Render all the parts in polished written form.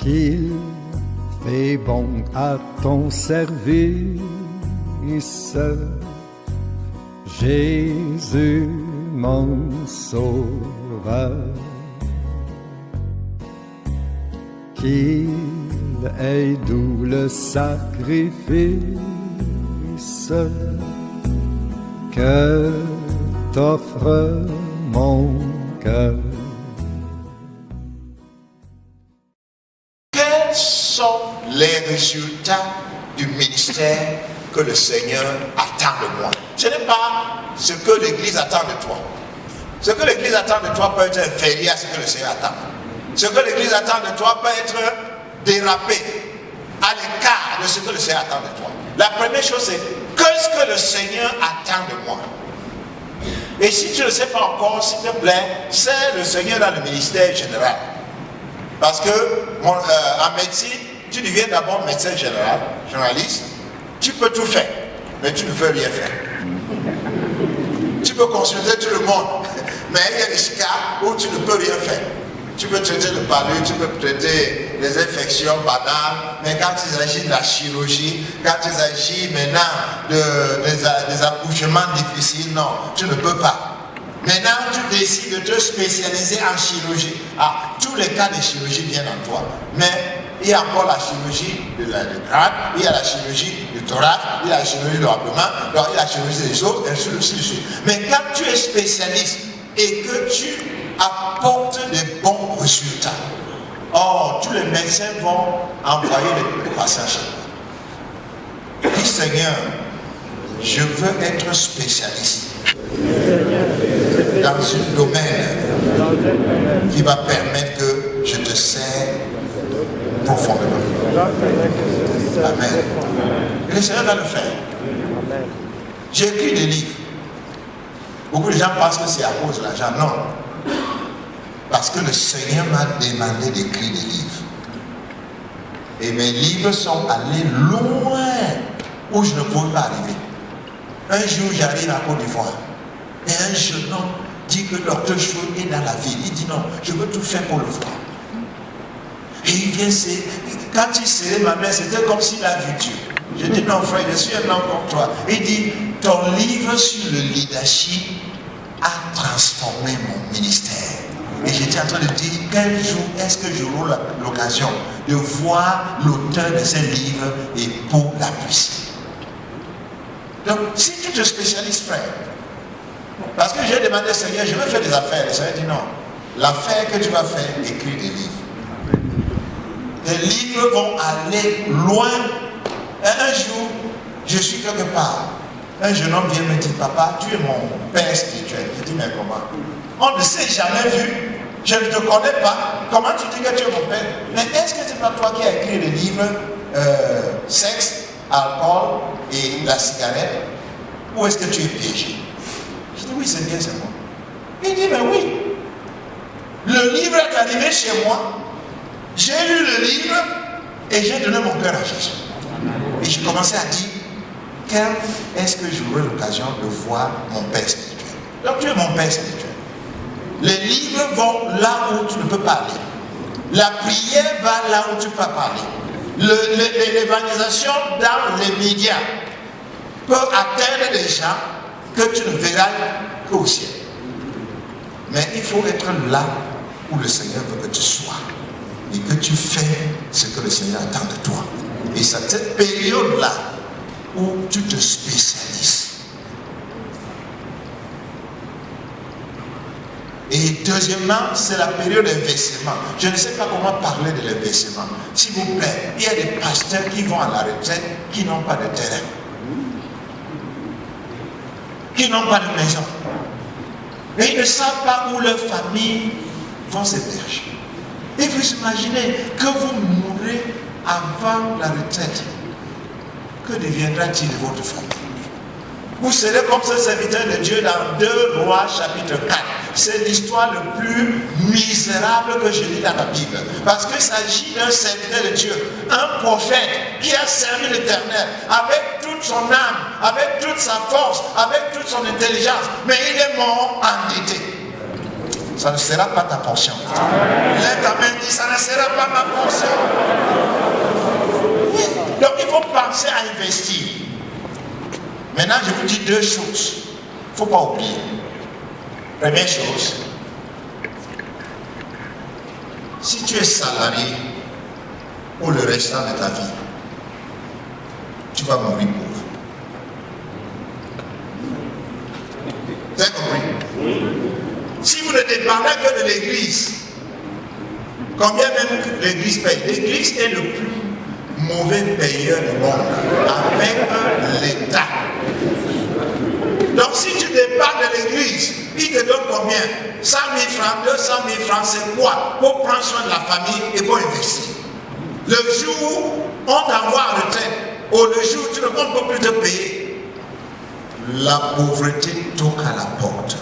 qu'il fait bon à ton service. Jésus, mon sauveur, qu'il est doux le sacrifice que t'offre mon cœur. Quels sont les résultats du ministère que le Seigneur attend de moi? Ce n'est pas ce que l'Église attend de toi. Ce que l'Église attend de toi peut être inférieur à ce que le Seigneur attend. Ce que l'Église attend de toi peut être dérapé, à l'écart de ce que le Seigneur attend de toi. La première chose, c'est qu'est-ce que le Seigneur attend de moi? Et si tu ne le sais pas encore, s'il te plaît, c'est le Seigneur dans le ministère général. Parce que en médecine, tu deviens d'abord médecin général, journaliste, tu peux tout faire, mais tu ne peux rien faire. Tu peux consulter tout le monde, mais il y a des cas où tu ne peux rien faire. Tu peux traiter le palu, tu peux traiter les infections banales, mais quand il s'agit de la chirurgie, quand il s'agit maintenant des accouchements difficiles, non, tu ne peux pas. Maintenant, tu décides de te spécialiser en chirurgie. Ah, tous les cas de chirurgie viennent en toi, mais il y a encore la chirurgie de la crâne, il y a la chirurgie du thorax, il y a la chirurgie de l'abdomen, il y a la chirurgie des os, et ainsi de suite. Mais quand tu es spécialiste et que tu apportes des bons résultats, tous les médecins vont envoyer les patients chez toi. Dis Seigneur, je veux être spécialiste dans un domaine qui va permettre que je te sers profondément. Amen. Et le Seigneur va le faire. J'ai écrit des livres. Beaucoup de gens pensent que c'est à cause de l'argent. Non. Parce que le Seigneur m'a demandé d'écrire des livres. Et mes livres sont allés loin où je ne pouvais pas arriver. Un jour, j'arrive à Côte d'Ivoire. Et un jeune homme dit que Dr. Chou est dans la ville. Il dit non, je veux tout faire pour le voir. Et il vient, quand il serrait ma main, c'était comme s'il a vu Dieu. Je dis non frère, je suis un homme comme toi. Il dit, ton livre sur le leadership a transformé mon ministère. Et j'étais en train de dire, quel jour est-ce que j'aurai l'occasion de voir l'auteur de ce livre et pour l'appuyer. Donc, si tu te spécialises, frère, parce que j'ai demandé au Seigneur, je veux faire des affaires. Le Seigneur dit non. L'affaire que tu vas faire, écris des livres. Les livres vont aller loin. Et un jour, je suis quelque part. Un jeune homme vient me dire, papa, tu es mon père spirituel. Je dis, mais comment? On ne s'est jamais vu. Je ne te connais pas. Comment tu dis que tu es mon père? Mais est-ce que c'est pas toi qui as écrit le livre Sexe, alcool et la cigarette? Ou est-ce que tu es piégé? Je dis, oui, c'est bien, c'est moi. Il dit, mais oui. Le livre est arrivé chez moi. J'ai lu le livre et j'ai donné mon cœur à Jésus. Et j'ai commencé à dire, quand est-ce que j'aurai l'occasion de voir mon père spirituel? Donc tu es mon père spirituel. Les livres vont là où tu ne peux pas aller. La prière va là où tu peux parler. L'évangélisation dans les médias peut atteindre des gens que tu ne verras qu'au ciel. Mais il faut être là où le Seigneur veut que tu sois. Et que tu fais ce que le Seigneur attend de toi. Et c'est cette période-là où tu te spécialises. Et deuxièmement, c'est la période d'investissement. Je ne sais pas comment parler de l'investissement. S'il vous plaît, il y a des pasteurs qui vont à la retraite qui n'ont pas de terrain, qui n'ont pas de maison. Et ils ne savent pas où leurs familles vont s'héberger. Et vous imaginez que vous mourrez avant la retraite. Que deviendra-t-il de votre famille? Vous serez comme ce serviteur de Dieu dans 2 Rois chapitre 4. C'est l'histoire le plus misérable que je lis dans la Bible. Parce qu'il s'agit d'un serviteur de Dieu, un prophète qui a servi l'Éternel avec toute son âme, avec toute sa force, avec toute son intelligence. Mais il est mort endetté. Ça ne sera pas ta portion. Lève ta main, dis, ça ne sera pas ma portion. Oui. Donc il faut penser à investir. Maintenant, je vous dis deux choses. Il ne faut pas oublier. Première chose, si tu es salarié pour le restant de ta vie, tu vas mourir pauvre. Vous avez compris? Si vous ne dépendez que de l'église, combien même l'église paye? L'église est le plus mauvais payeur du monde avec l'État. Donc si tu dépends de l'église, il te donne combien? 100 000 francs, 200 000 francs, c'est quoi? Pour prendre soin de la famille et pour investir. Le jour où on t'envoie en retraite, ou le jour où tu ne peux plus te payer, la pauvreté toque à la porte.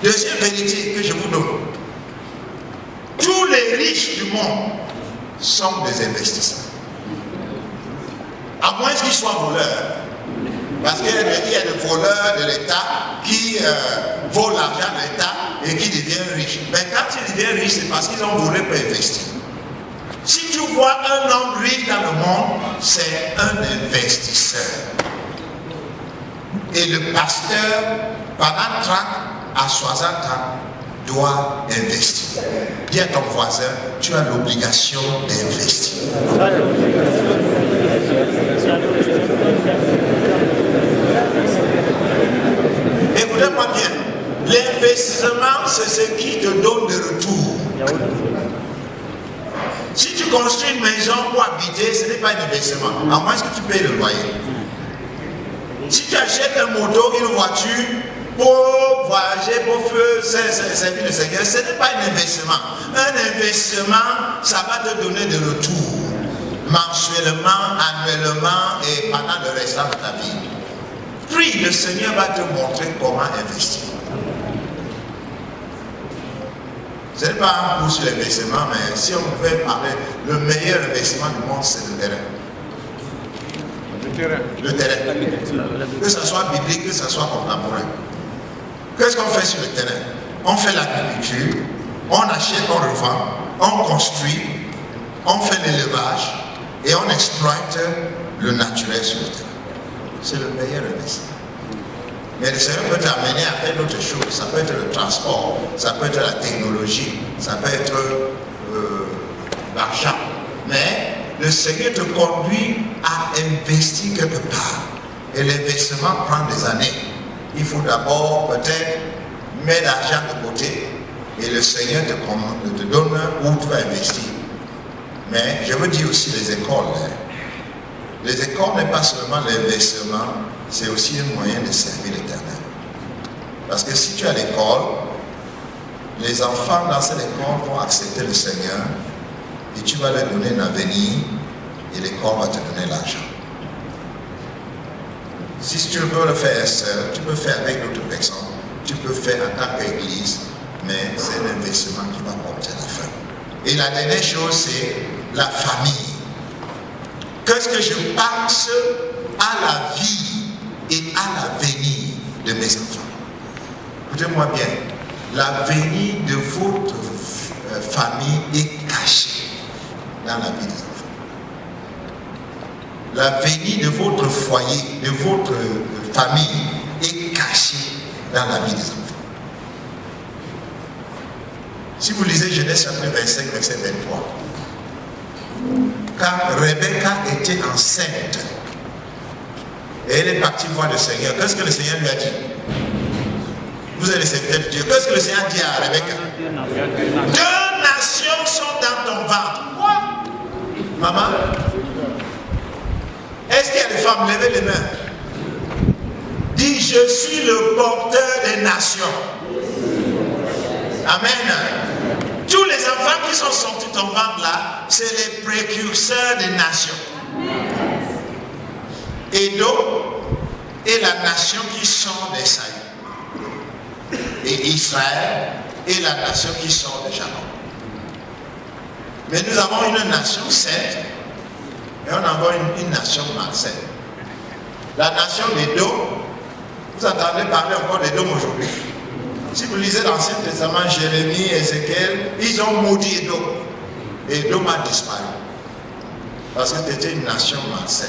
Deuxième vérité que je vous donne. Tous les riches du monde sont des investisseurs. À moins qu'ils soient voleurs. Parce qu'il y a des voleurs de l'État qui volent l'argent de l'État et qui deviennent riches. Mais quand ils deviennent riches, c'est parce qu'ils ont volé pour investir. Si tu vois un homme riche dans le monde, c'est un investisseur. Et le pasteur, pendant 30 à 60 ans, doit investir. Dis à ton voisin, tu as l'obligation d'investir. Écoutez-moi bien, l'investissement, c'est ce qui te donne de retour. Si tu construis une maison pour habiter, ce n'est pas un investissement, à moins que tu payes le loyer. Si tu achètes un moto, une voiture, pour voyager, pour servir le Seigneur, ce n'est pas un investissement. Un investissement, ça va te donner des retours, mensuellement, annuellement et pendant le restant de ta vie. Puis le Seigneur va te montrer comment investir. Ce n'est pas un cours sur l'investissement, mais si on pouvait parler, le meilleur investissement du monde, c'est le terrain. Le terrain. Que ce soit biblique, que ce soit contemporain. Qu'est-ce qu'on fait sur le terrain? On fait l'agriculture, on achète, on revend, on construit, on fait l'élevage et on exploite le naturel sur le terrain. C'est le meilleur investissement. Mais le Seigneur peut t'amener à faire d'autres choses. Ça peut être le transport, ça peut être la technologie, ça peut être l'argent. Mais le Seigneur te conduit à investir quelque part. Et l'investissement prend des années. Il faut d'abord peut-être mettre l'argent de côté et le Seigneur te donne où tu vas investir. Mais je veux dire aussi les écoles. Les écoles n'est pas seulement l'investissement, c'est aussi un moyen de servir l'Éternel. Parce que si tu es à l'école, les enfants dans cette école vont accepter le Seigneur et tu vas leur donner un avenir et l'école va te donner l'argent. Si tu peux le faire seul, tu peux faire avec d'autres personnes, tu peux faire en tant qu'église, mais c'est un investissement qui va porter la fin. Et la dernière chose, c'est la famille. Qu'est-ce que je pense à la vie et à l'avenir de mes enfants? Écoutez-moi bien, l'avenir de votre famille est caché dans la vie des enfants. L'avenir de votre foyer, de votre famille est caché dans la vie des enfants. Si vous lisez Genèse chapitre 25, verset 23, quand Rebecca était enceinte, et elle est partie voir le Seigneur, qu'est-ce que le Seigneur lui a dit? Vous êtes le serviteur de Dieu. Qu'est-ce que le Seigneur dit à Rebecca? 2 nations sont dans ton ventre. Quoi? Maman, est-ce qu'il y a des femmes? Levez les mains. Dis, je suis le porteur des nations. Amen. Tous les enfants qui sont sortis de ton ventre là, c'est les précurseurs des nations. Édom est la nation qui sort d'Esaïe. Et Israël est la nation qui sort de Jacob. Mais nous avons une nation sainte et on a une nation malsaine. La nation d'Édom, vous entendez parler encore d'Édom aujourd'hui? Si vous lisez l'Ancien Testament, Jérémie, Ézéchiel, ils ont maudit Édom. Et Édom a disparu. Parce que c'était une nation malsaine.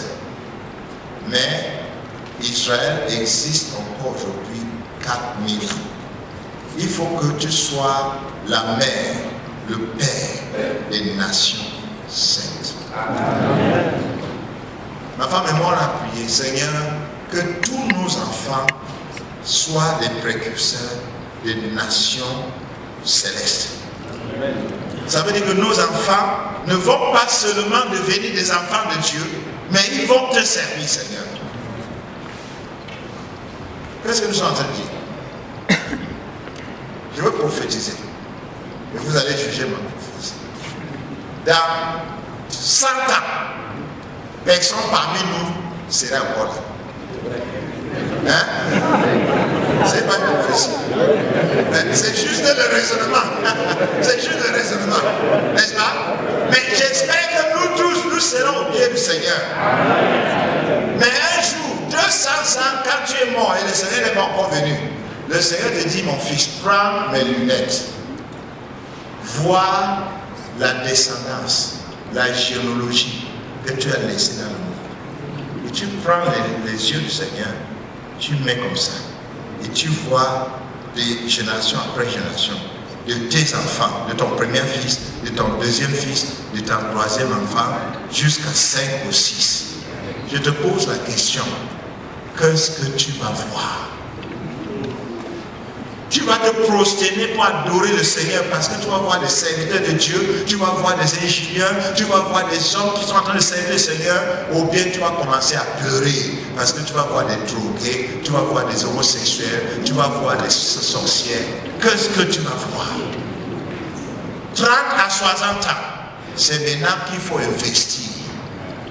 Mais Israël existe encore aujourd'hui 4000 ans. Il faut que tu sois la mère, le père des nations saintes. Amen. Ma femme et moi on a prié, Seigneur, que tous nos enfants soient des précurseurs des nations célestes. Amen. Ça veut dire que nos enfants ne vont pas seulement devenir des enfants de Dieu, mais ils vont te servir, Seigneur. Qu'est-ce que nous sommes en train de dire? Je veux prophétiser. Et vous allez juger ma prophétie. Dans 100 ans, personne parmi nous sera encore là. Hein? C'est pas une prophétie. C'est juste le raisonnement. C'est juste le raisonnement. N'est-ce pas? Mais j'espère que nous tous, nous serons au pied du Seigneur. Mais un jour, 200 ans, quand tu es mort et le Seigneur n'est pas encore venu, le Seigneur te dit, mon fils, prends mes lunettes. Vois la descendance, la généalogie que tu as laissée dans le monde. Et tu prends les yeux du Seigneur, tu mets comme ça. Et tu vois des générations après génération, de tes enfants, de ton premier fils, de ton deuxième fils, de ton troisième enfant, jusqu'à 5 ou 6. Je te pose la question, qu'est-ce que tu vas voir? Tu vas te prosterner pour adorer le Seigneur parce que tu vas voir des serviteurs de Dieu, tu vas voir des ingénieurs, tu vas voir des hommes qui sont en train de servir le Seigneur, ou bien tu vas commencer à pleurer parce que tu vas voir des drogués, tu vas voir des homosexuels, tu vas voir des sorcières. Qu'est-ce que tu vas voir? 30 à 60 ans, c'est maintenant qu'il faut investir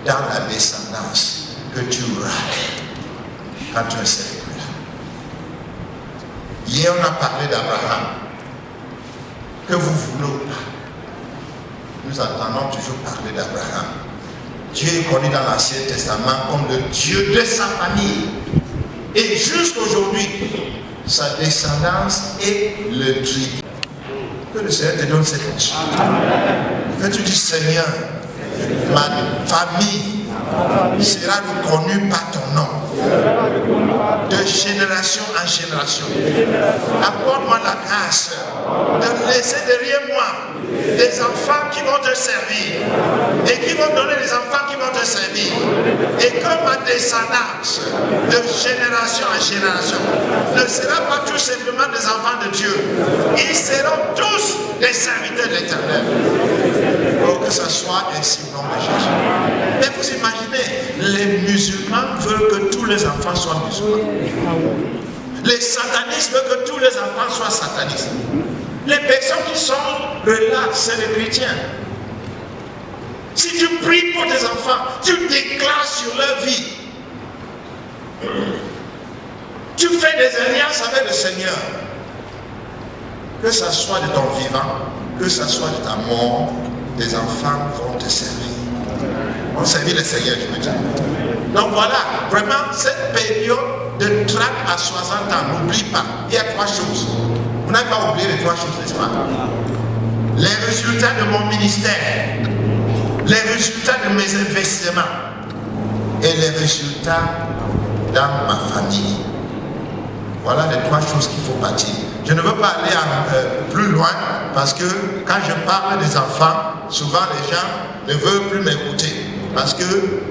dans la descendance que tu auras quand tu es serviteur. Hier, on a parlé d'Abraham. Que vous voulez ou pas, nous entendons toujours parler d'Abraham. Dieu est connu dans l'Ancien Testament comme le Dieu de sa famille. Et jusqu'aujourd'hui, sa descendance est le tribut. Que le Seigneur te donne cette onction. Que tu dis, Seigneur, ma famille sera reconnue par ton nom. De génération en génération. Apporte-moi la grâce de laisser derrière moi des enfants qui vont te servir et qui vont donner des enfants qui vont te servir, et que ma descendance de génération en génération ne sera pas tout simplement des enfants de Dieu, ils seront tous des serviteurs de l'Éternel. Pour que ce soit ainsi au nom de Jésus. Mais vous imaginez, les musulmans veulent que tous les enfants soient musulmans. Les satanistes veulent que tous les enfants soient satanistes. Les personnes qui sont relaxes, c'est les chrétiens. Si tu pries pour tes enfants, tu déclares sur leur vie. Tu fais des alliances avec le Seigneur. Que ce soit de ton vivant, que ce soit de ta mort, tes enfants vont te servir. On servit le Seigneur, je veux dire. Donc voilà, vraiment, cette période de 30 à 60 ans, n'oublie pas, il y a 3 choses. Vous n'avez pas oublié les 3 choses, n'est-ce pas? Les résultats de mon ministère, les résultats de mes investissements et les résultats dans ma famille. Voilà les 3 choses qu'il faut bâtir. Je ne veux pas aller plus loin parce que quand je parle des enfants, souvent les gens ne veulent plus m'écouter. Parce que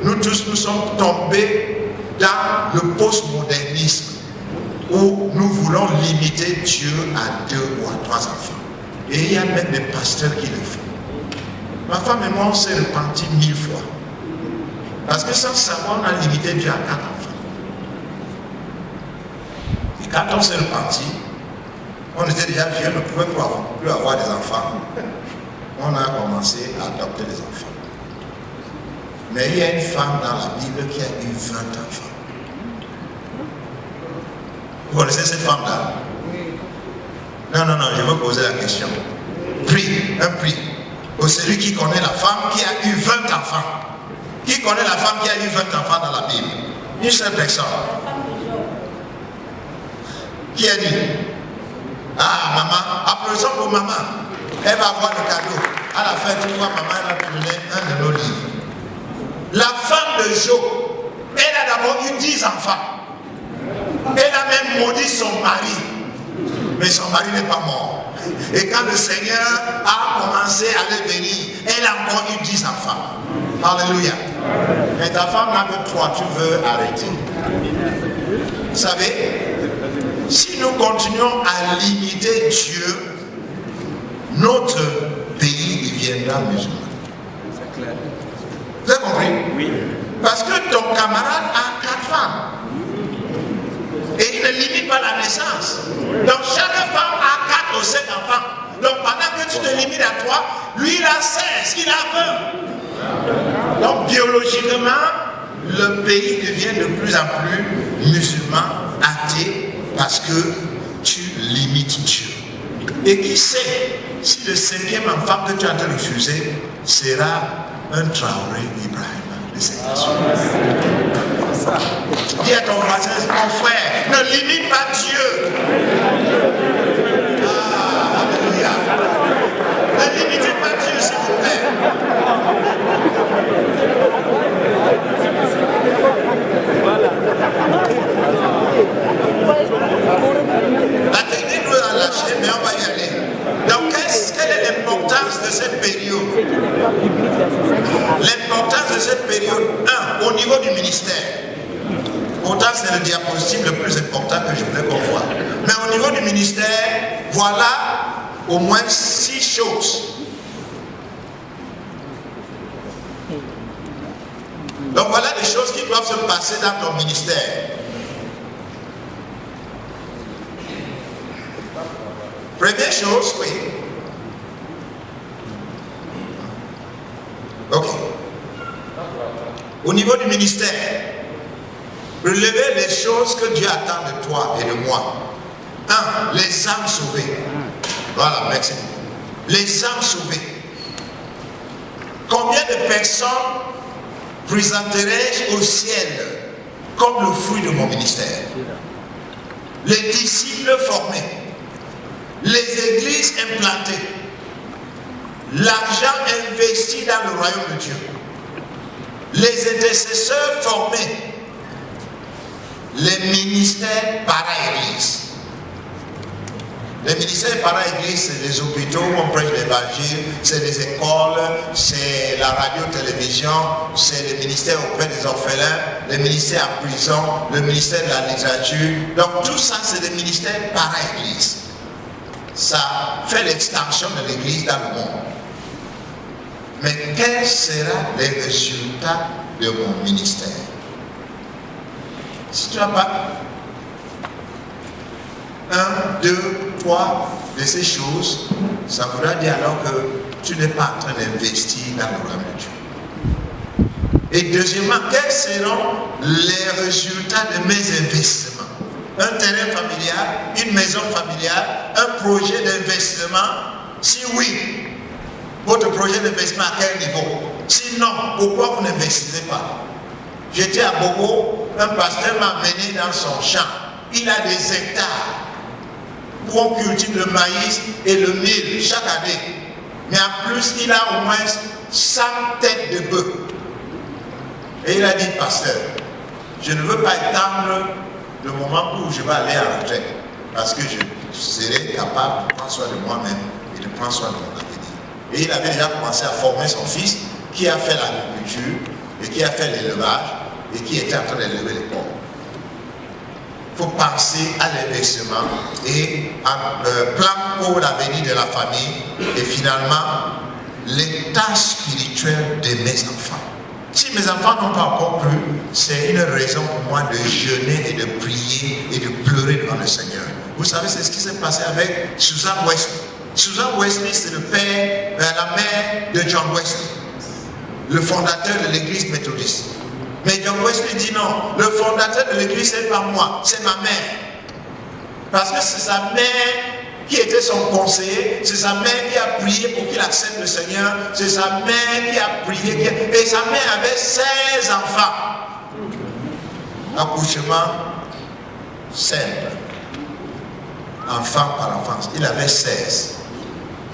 nous tous, nous sommes tombés dans le postmodernisme où nous voulons limiter Dieu à 2 ou à 3 enfants. Et il y a même des pasteurs qui le font. Ma femme et moi, on s'est repentis 1000 fois. Parce que sans savoir, on a limité Dieu à 4 enfants. Et quand on s'est repenti, on était déjà vieux, on ne pouvait plus avoir des enfants. On a commencé à adopter des enfants. Mais il y a une femme dans la Bible qui a eu 20 enfants. Vous connaissez cette femme-là? Non, je veux poser la question. Prix, un prix. Pour celui qui connaît la femme qui a eu 20 enfants. Qui connaît la femme qui a eu 20 enfants dans la Bible? Une seule personne. Qui a dit? Ah, maman, applaudissons pour maman. Elle va avoir le cadeau. À la fin, tu vois, maman, elle va te donner un de nos livres. La femme de Job, elle a d'abord eu 10 enfants. Elle a même maudit son mari. Mais son mari n'est pas mort. Et quand le Seigneur a commencé à le bénir, elle a encore eu 10 enfants. Alléluia. Mais ta femme n'a que 3, tu veux arrêter. Vous savez, si nous continuons à limiter Dieu, notre pays deviendra musulman. Vous avez compris? Oui. Parce que ton camarade a 4 femmes. Et il ne limite pas la naissance. Donc chaque femme a 4 ou 5 enfants. Donc pendant que tu te limites à 3, lui il a 16, il a 20. Donc biologiquement, le pays devient de plus en plus musulman, athée, parce que tu limites Dieu. Et qui sait si le 5e enfant que tu es en train de refuser sera un Traoré Ibrahim de cette nation. Dis à ton voisin, mon frère, ne limite pas Dieu. Ah, alléluia. Ne limitez pas Dieu, s'il vous plaît. La technique nous a lâché, mais on va y aller. Donc, quelle est l'importance de cette période? L'importance de cette période, 1, au niveau du ministère. Pourtant, c'est le diapositive le plus important que je voulais qu'on voit. Mais au niveau du ministère, voilà au moins 6 choses. Donc voilà des choses qui doivent se passer dans ton ministère. Première chose, oui. Ok. Au niveau du ministère, relevez les choses que Dieu attend de toi et de moi. 1. Les âmes sauvées. Voilà, merci. Les âmes sauvées. Combien de personnes présenterai-je au ciel comme le fruit de mon ministère? Les disciples formés, les églises implantées, l'argent investi dans le royaume de Dieu, les intercesseurs formés, les ministères para-église. Les ministères para-église, c'est les hôpitaux où on prêche l'évangile, c'est les écoles, c'est la radio-télévision, c'est les ministères auprès des orphelins, les ministères en prison, le ministère de la littérature. Donc tout ça, c'est des ministères para-église. Ça fait l'extension de l'église dans le monde. Mais quels seront les résultats de mon ministère? Si tu n'as pas 1, 2, 3 de ces choses, ça voudra dire alors que tu n'es pas en train d'investir dans le royaume de Dieu. Et deuxièmement, quels seront les résultats de mes investissements? Un terrain familial, une maison familiale, un projet d'investissement? Si oui, votre projet d'investissement à quel niveau? Sinon, pourquoi vous n'investissez pas? J'étais à Bobo, un pasteur m'a amené dans son champ. Il a des hectares où on cultive le maïs et le mil chaque année. Mais en plus, il a au moins 100 têtes de bœuf. Et il a dit, pasteur, je ne veux pas étendre le moment où je vais aller à la retraite, parce que je serai capable de prendre soin de moi-même et de prendre soin de mon avenir. Et il avait déjà commencé à former son fils, qui a fait l'agriculture, et qui a fait l'élevage, et qui était en train d'élever les porcs. Il faut penser à l'investissement et un plan pour l'avenir de la famille et finalement l'état spirituel de mes enfants. Si mes enfants n'ont pas encore cru, c'est une raison pour moi de jeûner et de prier et de pleurer devant le Seigneur. Vous savez, c'est ce qui s'est passé avec Susan Wesley. Susan Wesley, c'est le père, la mère de John Wesley, le fondateur de l'église méthodiste. Mais John Wesley dit non, le fondateur de l'église, c'est pas moi, c'est ma mère. Parce que c'est sa mère qui était son conseiller, c'est sa mère qui a prié pour qu'il accepte le Seigneur, c'est sa mère qui a prié, et sa mère avait 16 enfants. Accouchement simple. enfants par enfance. Il avait 16.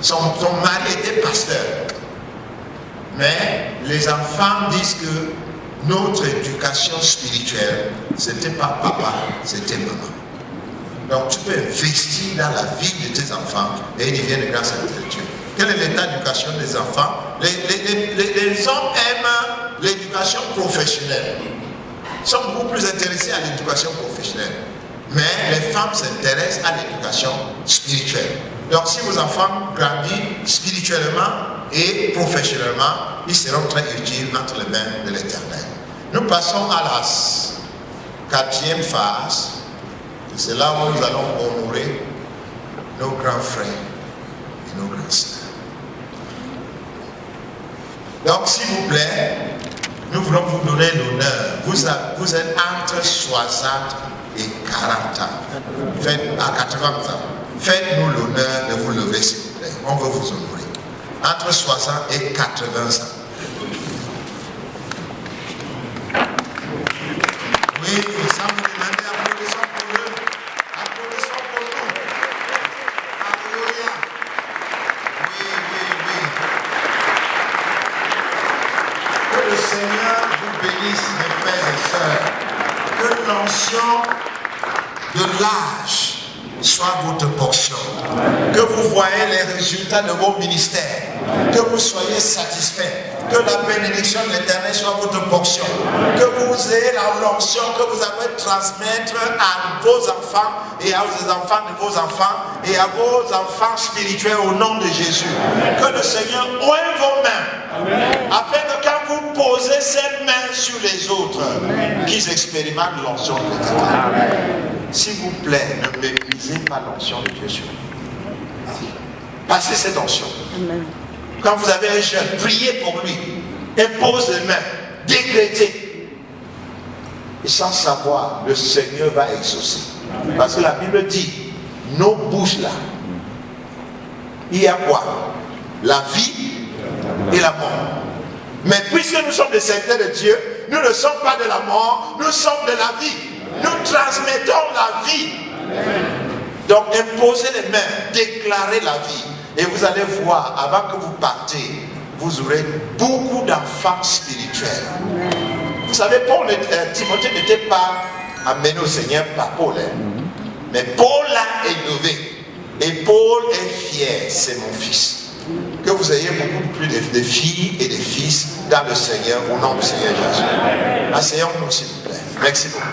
Son mari était pasteur. Mais les enfants disent que notre éducation spirituelle, ce n'était pas papa, c'était maman. Donc tu peux investir dans la vie de tes enfants et ils deviennent grâce à Dieu. Quel est l'état d'éducation des enfants? Les hommes aiment l'éducation professionnelle. Ils sont beaucoup plus intéressés à l'éducation professionnelle. Mais les femmes s'intéressent à l'éducation spirituelle. Donc si vos enfants grandissent spirituellement et professionnellement, ils seront très utiles entre les mains de l'Éternel. Nous passons à la 4e phase. C'est là où nous allons honorer nos grands frères et nos grands sœurs. Donc s'il vous plaît, nous voulons vous donner l'honneur. Vous êtes entre 60 et 40 ans. À 80 ans. Faites-nous l'honneur de vous lever, s'il vous plaît. On veut vous honorer. Entre 60 et 80 ans. Oui, ça vous demande applaudissons pour eux. Applaudissons pour nous. Alléluia. Oui. Que le Seigneur vous bénisse, mes frères et sœurs. Que l'onction de l'âge soit votre portion. Que vous voyez les résultats de vos ministères. Que vous soyez satisfaits. Que la bénédiction de l'Éternel soit votre portion. Que vous ayez la onction que vous avez transmettre à vos enfants et aux enfants de vos enfants et à vos enfants spirituels au nom de Jésus. Que le Seigneur ouvre vos mains. Amen. Afin que quand vous posez ces mains sur les autres, qu'ils expérimentent l'onction de l'Éternel. S'il vous plaît, ne méprisez pas l'onction de Dieu sur vous. Passez cette onction. Amen. Quand vous avez un jeune, priez pour lui. Impose les mains. Décrétez. Et sans savoir, le Seigneur va exaucer. Amen. Parce que la Bible dit, nos bouches là, il y a quoi? La vie et la mort. Mais puisque nous sommes des serviteurs de Dieu, nous ne sommes pas de la mort, nous sommes de la vie. Nous transmettons la vie. Amen. Donc imposez les mains, déclarez la vie. Et vous allez voir, avant que vous partez, vous aurez beaucoup d'enfants spirituels. Amen. Vous savez, Timothée n'était pas amené au Seigneur par Paul. Mais Paul l'a élevé. Et Paul est fier, c'est mon fils. Que vous ayez beaucoup plus de filles et de fils dans le Seigneur, au nom du Seigneur Jésus. Asseyons-nous s'il vous plaît. Merci beaucoup.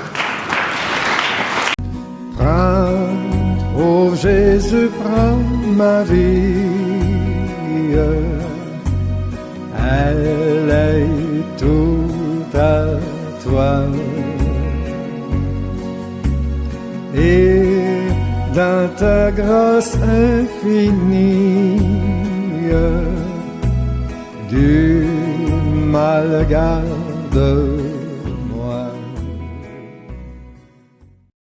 Prends, ô Jésus, prends ma vie, elle est toute à toi. Et dans ta grâce infinie, du mal garde